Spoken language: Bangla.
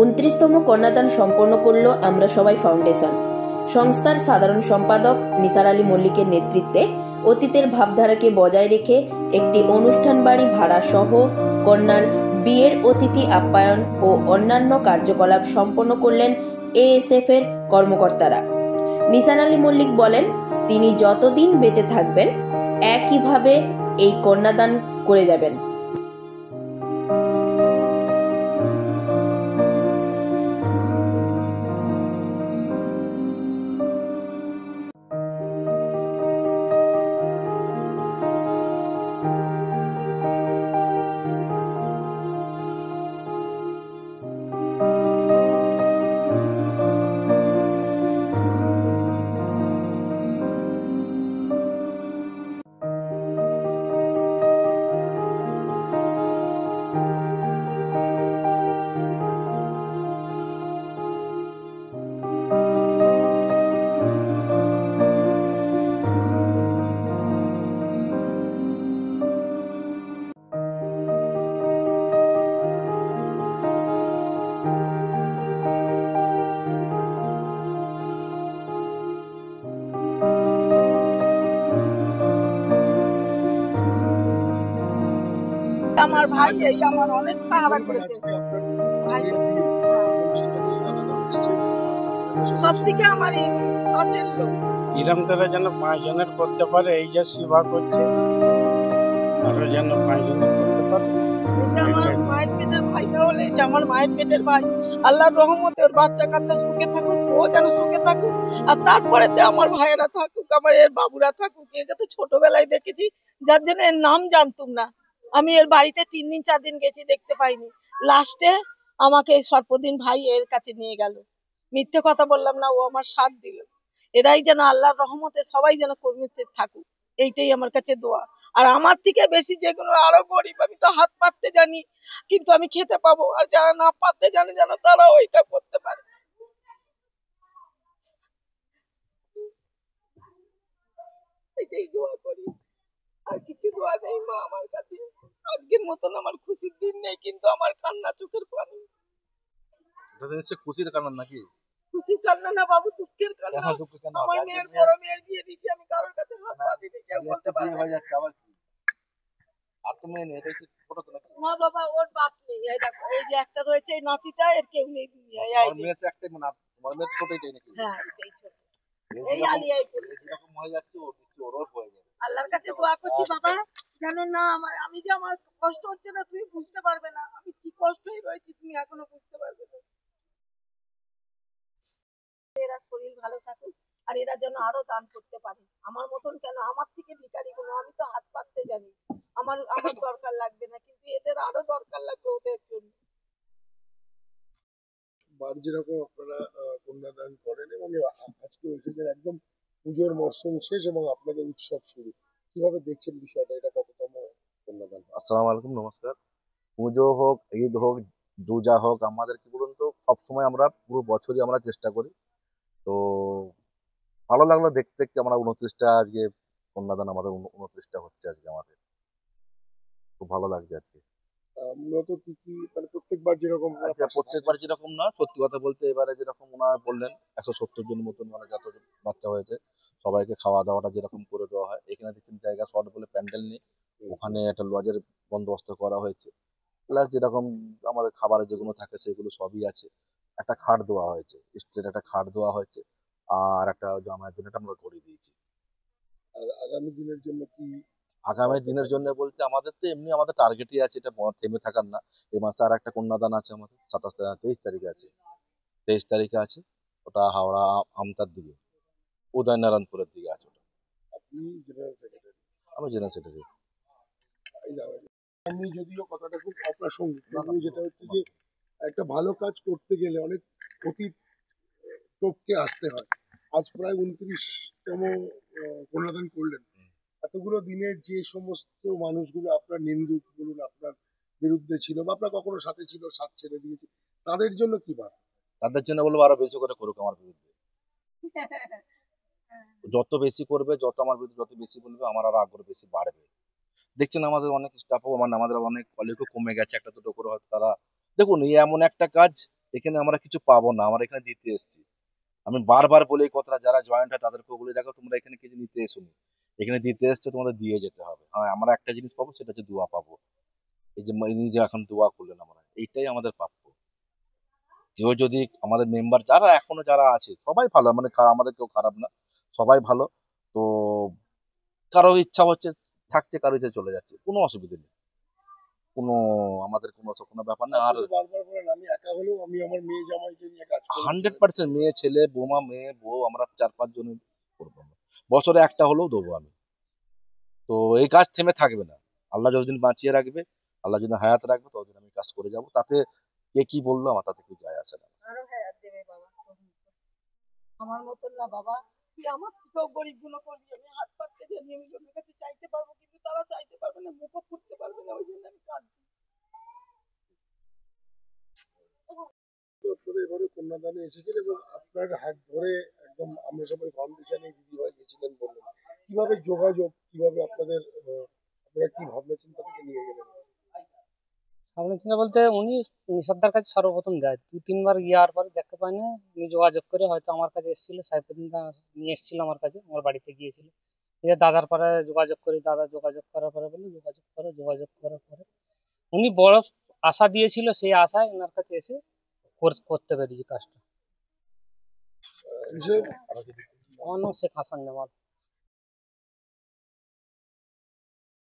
29তম কন্যাদান সম্পন্ন করল আমরা সবাই ফাউন্ডেশন। সংস্থার সাধারণ সম্পাদক নিসার আলী মল্লিকের নেতৃত্বে অতীতের ভাবধারাকে বজায় রেখে একটি অনুষ্ঠান বাড়ি ভাড়া সহ কন্যার বিয়ের অতিথি আপ্যায়ন ও অন্যান্য কার্যকলাপ সম্পন্ন করলেন এএসএফ এর কর্মকর্তারা। নিসার আলী মল্লিক বলেন, তিনি যতদিন বেঁচে থাকবেন একইভাবে এই কন্যাদান করে যাবেন। আমার ভাই এই আমার অনেক সাহায্য করেছে। সব থেকে আমার কাছের লোক ইরাম তারা যেন 5 জনের করতে পারে, এই যে সেবা করছে আরো যেন 5 জনের করতে পারে। আমার মায়ের পেটের ভাই হলে যে আমার মায়ের পেটের ভাই, আল্লাহর রহমতে ওর বাচ্চা কাচ্চা সুখে থাকুক, ও যেন সুখে থাকুক, আর তারপরে আমার ভাইয়েরা থাকুক, আমার এর বাবুরা থাকুক। একে তো ছোটবেলায় দেখেছি, যার জন্য এর নাম জানতুম না। আমি এর বাড়িতে 3 দিন 4 দিন গেছি, দেখতে পাইনি। লাস্টে আমাকে এই সর্পদিন ভাই এর কাছে নিয়ে গেল। মিথ্যে কথা বললাম না, ও আমার সাথ দিল। এরাই যেন আল্লাহর রহমতে সবাই যেন কর্মীতে থাকুক, এইটাই আমার কাছে দোয়া। আর আমার থেকে বেশি যেগুলো আরো গরিব, আমি তো হাত পাততে জানি, কিন্তু আমি খেতে পাবো, আর যারা না পাততে জানে যেন তারা ওইটা করতে পারে। এটাই দোয়া করি, আর কিছু দোয়া নেই মা আমার কাছে। আজকের মতন আমার খুশির দিন নেই, কিন্তু আমার কান্না চোখের পানি। খুশির কান্না নাকি? খুশির কান্না না বাবু, দুঃখের কান্না। আমার মেয়ের বড় মেয়ের বিয়ে দিয়েছি, আমি কারোর কাছে হাত পাতিনি, কেউ বলতে পারবে না। আর তো মেয়ে নেই, এটাই ছোট তো নাকি? না বাবা, ওর বাপ নেই। এই দেখো, এই যে একটা রয়েছে, এই নাতিটা, এর কেউ নেই দুনিয়ায়। আমার মেয়ে তো একটাই, মানে তোমার মেয়ে তো ছোটই নাকি? হ্যাঁ, এটাই ছোট। এই আলিয়াই যেরকম হয়ে যাচ্ছে ওর নিশ্চয়ই ওরও হয়ে যাবে। আল্লাহর কাছে দোয়া করছি বাবা, জানো না আমি যে আমার কষ্ট হচ্ছে না, তুমি বুঝতে পারবে না আমি কি কষ্টই রয়েছি, তুমি এখনো বুঝতে পারবে না। এরা শরীর ভালো থাকুক, আর এরা যেন আরো দান করতে পারে। আমার মতন কেন, আমার থেকে ভিখারি কোনো, আমি তো হাত পাততে জানি, আমার আমার দরকার লাগবে না, কিন্তু এদের আরো দরকার লাগবে ওদের জন্য। বাড়ি যেরকম আপনারা কন্যাদান করেন, এবং আজকে এসেছেন একদম পুজোর মরশুম শেষ এবং আপনাদের উৎসব শুরু, কিভাবে দেখছেন বিষয়টা? এটা কততম কন্যাদান? আসসালামু আলাইকুম, নমস্কার। পুজো হোক, ঈদ হোক, রোজা হোক, আমাদের কি বলুন তো, সবসময় আমরা পুরো বছরই আমরা চেষ্টা করি। তো ভালো লাগলো দেখতে দেখতে আমরা 29টা আজকে কন্যাদান, আমাদের 29টা হচ্ছে আজকে আমাদের। খুব ভালো লাগছে আজকে। মূলত কি কি, মানে প্রত্যেকবার যেরকম আচ্ছা, প্রত্যেকবার যেরকম না, সত্যি কথা বলতে এবারে যেরকম ওনারা বললেন 170 জন মতন, মানে যত বাচ্চা হয়েছে সবাইকে খাওয়া দাওয়াটা যেরকম করে দেওয়া হয়। এখানে দেখছেন জায়গা শর্ট বলে প্যান্ডেল নেই, ওখানে একটা লজের বন্দোবস্ত করা হয়েছে। প্লাস যেরকম আমাদের খাবারের যেগুলো থাকে সেগুলো সবই আছে। একটা খাট দেওয়া হয়েছে, স্ট্রেট একটা খাট দেওয়া হয়েছে, আর একটা জামাইয়ের জন্য একটা আমরা করে দিয়েছি। আর আগামী দিনের জন্য কি? আগামী দিনের জন্য বলতে আমাদের তো এমনি আমাদের টার্গেটই আছে, এটা থেমে থাকার না। এই মাসে আর একটা কন্যাদান আছে আমাদের 23 তারিখে আছে। 23 তারিখে আছে, ওটা হাওড়া আমতার দিকে, উদয়নারায়ণপুরের দিকে আছে ওটা। আপনি জেনারেল সেক্রেটারি? আমি জেনারেল সেক্রেটারি। আমি যদিও কথাটা খুব অপ্রাসঙ্গিক, কিন্তু যেটা হচ্ছে যে একটা ভালো কাজ করতে গেলে অনেক অতীত টপকে আসতে হয়। আজ প্রায় 29তম কন্যাদান করলেন। এতগুলো দিনে যে সমস্ত মানুষগুলো আপনার নিন্দুক বলুন, আপনার বিরুদ্ধে ছিল, বা আপনার কখনো সাথে ছিল, সাথ ছেড়ে দিয়েছে, তাদের জন্য কি বার? তাদের জন্য বলবো আরো বেশি করে করুক আমার বিরুদ্ধে। যত বেশি করবে, যত আমার বিরুদ্ধে যত বেশি বলবে, আমার আরো আগ্রহ বেশি বাড়বে। দেখছেন আমাদের অনেক স্টাফও, মানে আমাদের অনেক কলিগও কমে গেছে, একটা দুটো করে হয়তো তারা। দেখুন, এই এমন একটা কাজ এখানে আমরা কিছু পাবো না, আমরা এখানে দিতে এসেছি। আমি বারবার বলি এই কথাটা, যারা জয়েন্ট হয় তাদেরকেও বলে, দেখো তোমরা এখানে কিছু নিতে এসোনি, এখানে দিতে এসছো, তোমাদের দিয়ে যেতে হবে। হ্যাঁ, আমরা একটা জিনিস পাবো, সেটা হচ্ছে দোয়া পাবো। এই যে ইনি যে এখন দোয়া করলেন, আমরা এইটাই আমাদের প্রাপ্য। কেউ যদি আমাদের মেম্বার যারা এখনো যারা আছে সবাই ভালো, মানে আমাদের কেউ খারাপ না, সবাই ভালো। তো কারো ইচ্ছা হচ্ছে থাকছে, কারো ইচ্ছা চলে যাচ্ছে, কোনো অসুবিধা নেই, কোনো আমাদের কোনো ব্যাপার না। আর আপনি তো বারবার বলেন আমি একা হলেও আমি আমার মেয়ে জামাইকে নিয়ে কাজ করবো। 100% মেয়ে ছেলে বৌমা মেয়ে বউ আমরা 4-5 জন করবো আমরা। বছরে একটা হলেও দেবো আমি। তো এই কাজ থেমে থাকবে না, আল্লাহ যতদিন বাঁচিয়ে রাখবে, আল্লাহ যদি হায়াত রাখবে, ততদিন আমি কাজ করে যাব। তাতে কে কি বললো আমার তাতে কিছু যায় আসে না। আরো হায়াত দেবে বাবা। আমার মতন না বাবা, তুই আমার থেকেও গরিব গুলো করবি। আমি হাত পাততে জানি, আমি লোকের কাছে চাইতে পারবো, কিন্তু তারা চাইতে পারবে না, মুখও ফুটতে পারবে না, ওই জন্য আমি কাঁদছি। তো আপনারা এবারে কন্যাদানে এসেছেন এবং আপনার হাত ধরে একদম আমরা সবাই ফাউন্ডেশনে দিদিভাই গেছিলেন বললেন, কিভাবে যোগাযোগ, কিভাবে আপনাদের আপনারা কি ভাবনা চিন্তা থেকে নিয়ে গেলেন? ভাবনা চিন্তা বলতে উনি নিষাদ্দার কাছে সর্বপ্রথম যায়, 2-3 বার যাওয়ার পরে দেখতে পায় না, উনি যোগাযোগ করে হয়তো আমার কাছে এসেছিল, সাইফুদ্দিন দা নিয়ে এসেছিল আমার কাছে, আমার বাড়িতে গিয়েছিল। দিয়ে দাদার পরে যোগাযোগ করি, দাদা যোগাযোগ করার পরে বলে যোগাযোগ করার পরে উনি বড় আশা দিয়েছিল, সেই আশায় ওনার কাছে এসে করতে পেরেছি কাজটা। হিসেবে আমার নাম শেখ হাসান জামাল।